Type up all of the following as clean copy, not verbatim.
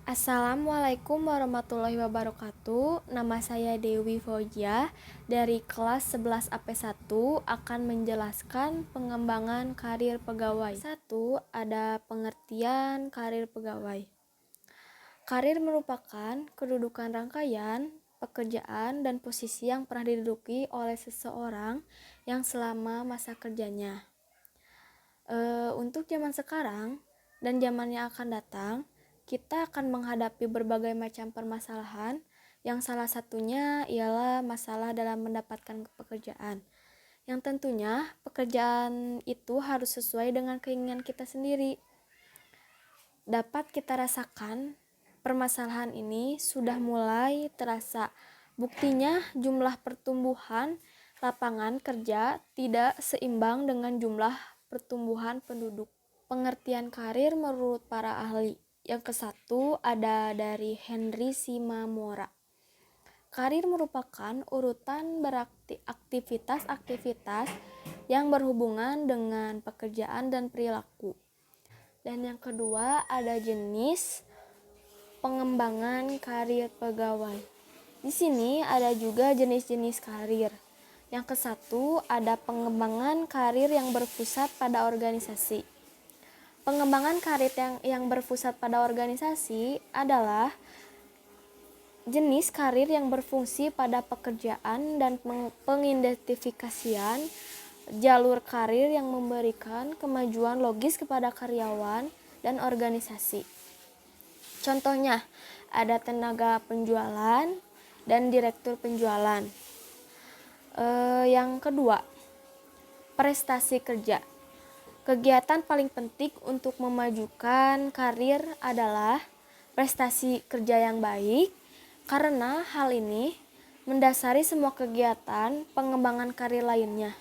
Assalamualaikum warahmatullahi wabarakatuh. Nama saya Dewi Fauziah dari kelas 11 AP1 akan menjelaskan pengembangan karir pegawai. 1. Ada pengertian karir pegawai. Karir merupakan kedudukan rangkaian pekerjaan dan posisi yang pernah diduduki oleh seseorang yang selama masa kerjanya. Untuk zaman sekarang dan zaman yang akan datang, kita akan menghadapi berbagai macam permasalahan yang salah satunya ialah masalah dalam mendapatkan pekerjaan. Yang tentunya pekerjaan itu harus sesuai dengan keinginan kita sendiri. Dapat kita rasakan permasalahan ini sudah mulai terasa. Buktinya jumlah pertumbuhan lapangan kerja tidak seimbang dengan jumlah pertumbuhan penduduk. Pengertian karir menurut para ahli. Yang ke-1 ada dari Henry Simamora. Karir merupakan urutan beraktivitas-aktivitas yang berhubungan dengan pekerjaan dan perilaku. Dan yang kedua ada jenis pengembangan karir pegawai. Di sini ada juga jenis-jenis karir. Yang ke-1 ada pengembangan karir yang berpusat pada organisasi. Pengembangan karir yang berpusat pada organisasi adalah jenis karir yang berfungsi pada pekerjaan dan pengidentifikasian jalur karir yang memberikan kemajuan logis kepada karyawan dan organisasi. Contohnya, ada tenaga penjualan dan direktur penjualan. Yang kedua, prestasi kerja. Kegiatan paling penting untuk memajukan karir adalah prestasi kerja yang baik, karena hal ini mendasari semua kegiatan pengembangan karir lainnya.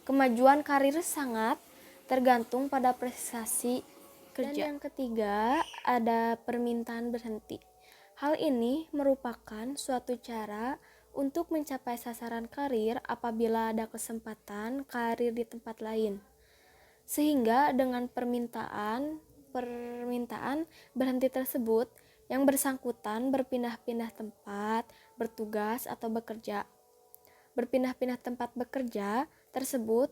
Kemajuan karir sangat tergantung pada prestasi kerja. Dan yang ketiga, ada permintaan berhenti. Hal ini merupakan suatu cara untuk mencapai sasaran karir apabila ada kesempatan karir di tempat lain. Sehingga dengan permintaan berhenti tersebut, yang bersangkutan berpindah-pindah tempat, bertugas atau bekerja. Berpindah-pindah tempat bekerja tersebut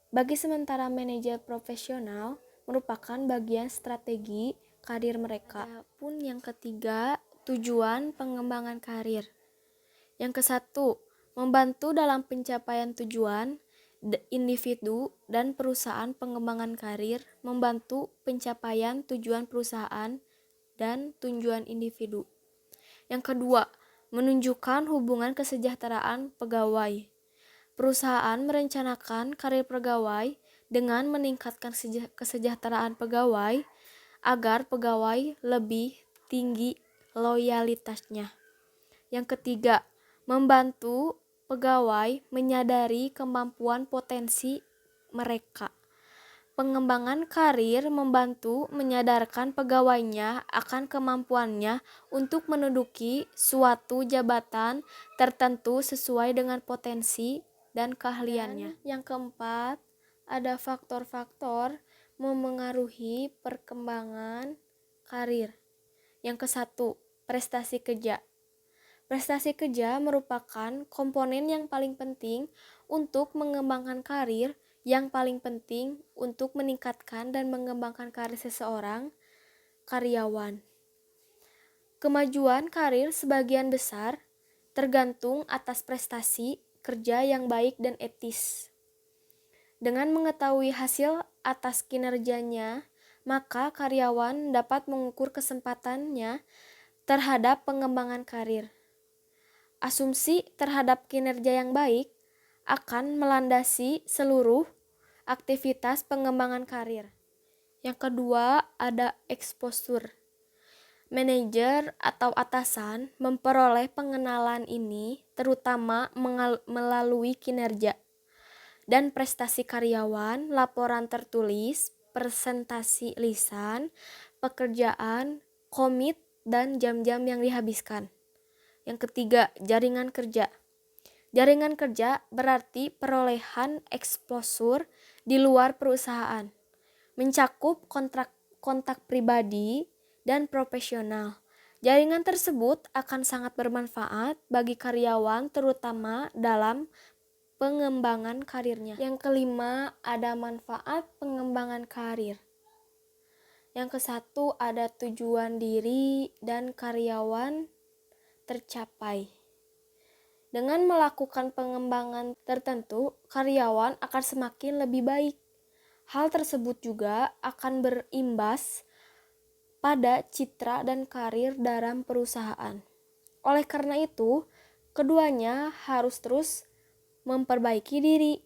bagi sementara manajer profesional merupakan bagian strategi karir mereka. Adapun yang ketiga, tujuan pengembangan karir. Yang ke-1, membantu dalam pencapaian tujuan individu dan perusahaan. Pengembangan karir membantu pencapaian tujuan perusahaan dan tujuan individu. Yang kedua, menunjukkan hubungan kesejahteraan pegawai. Perusahaan merencanakan karir pegawai dengan meningkatkan kesejahteraan pegawai agar pegawai lebih tinggi loyalitasnya. Yang ketiga, membantu pegawai menyadari kemampuan potensi mereka. Pengembangan karir membantu menyadarkan pegawainya akan kemampuannya untuk menduduki suatu jabatan tertentu sesuai dengan potensi dan keahliannya. Dan yang keempat, ada faktor-faktor memengaruhi perkembangan karir. Yang ke-1, prestasi kerja. Prestasi kerja merupakan komponen yang paling penting untuk mengembangkan karir, yang paling penting untuk meningkatkan dan mengembangkan karir seseorang karyawan. Kemajuan karir sebagian besar tergantung atas prestasi kerja yang baik dan etis. Dengan mengetahui hasil atas kinerjanya, maka karyawan dapat mengukur kesempatannya terhadap pengembangan karir. Asumsi terhadap kinerja yang baik akan melandasi seluruh aktivitas pengembangan karir. Yang kedua, ada exposure. Manajer atau atasan memperoleh pengenalan ini terutama melalui kinerja dan prestasi karyawan, laporan tertulis, presentasi lisan, pekerjaan, komit, dan jam-jam yang dihabiskan. Yang ketiga, jaringan kerja. Jaringan kerja berarti perolehan exposure di luar perusahaan, mencakup kontak pribadi dan profesional. Jaringan tersebut akan sangat bermanfaat bagi karyawan terutama dalam pengembangan karirnya. Yang kelima, ada manfaat pengembangan karir. Yang kesatu, ada tujuan diri dan karyawan tercapai. Dengan melakukan pengembangan tertentu, karyawan akan semakin lebih baik. Hal tersebut juga akan berimbas pada citra dan karir dalam perusahaan. Oleh karena itu, keduanya harus terus memperbaiki diri.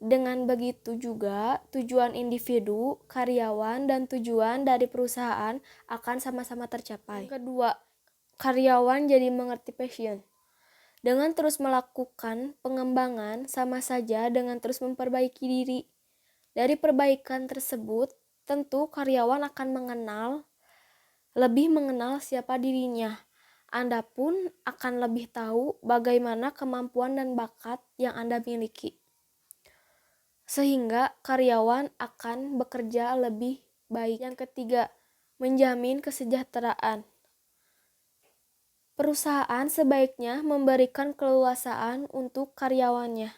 Dengan begitu juga, tujuan individu, karyawan, dan tujuan dari perusahaan akan sama-sama tercapai. Yang kedua, karyawan jadi mengerti passion. Dengan terus melakukan pengembangan, sama saja dengan terus memperbaiki diri. Dari perbaikan tersebut, tentu karyawan akan lebih mengenal siapa dirinya. Anda pun akan lebih tahu bagaimana kemampuan dan bakat yang Anda miliki. Sehingga karyawan akan bekerja lebih baik. Yang ketiga, menjamin kesejahteraan. Perusahaan sebaiknya memberikan keleluasaan untuk karyawannya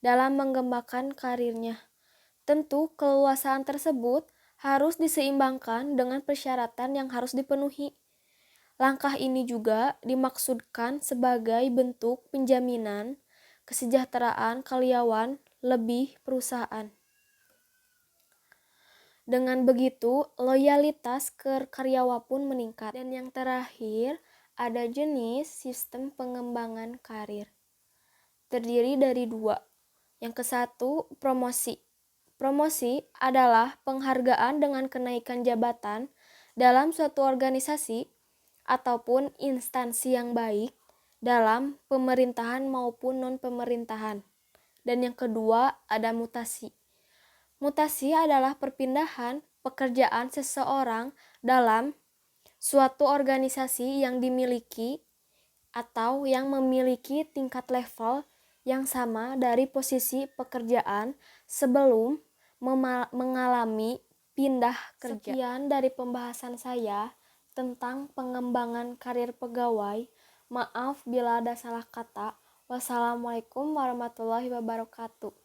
dalam mengembangkan karirnya. Tentu, keleluasaan tersebut harus diseimbangkan dengan persyaratan yang harus dipenuhi. Langkah ini juga dimaksudkan sebagai bentuk penjaminan kesejahteraan karyawan lebih perusahaan. Dengan begitu, loyalitas ke karyawan pun meningkat. Dan yang terakhir, ada jenis sistem pengembangan karir. Terdiri dari dua. Yang kesatu, promosi. Promosi adalah penghargaan dengan kenaikan jabatan dalam suatu organisasi ataupun instansi yang baik dalam pemerintahan maupun non-pemerintahan. Dan yang kedua, ada mutasi. Mutasi adalah perpindahan pekerjaan seseorang dalam suatu organisasi yang dimiliki atau yang memiliki tingkat level yang sama dari posisi pekerjaan sebelum mengalami pindah kerja. Sekian dari pembahasan saya tentang pengembangan karir pegawai. Maaf bila ada salah kata. Wassalamualaikum warahmatullahi wabarakatuh.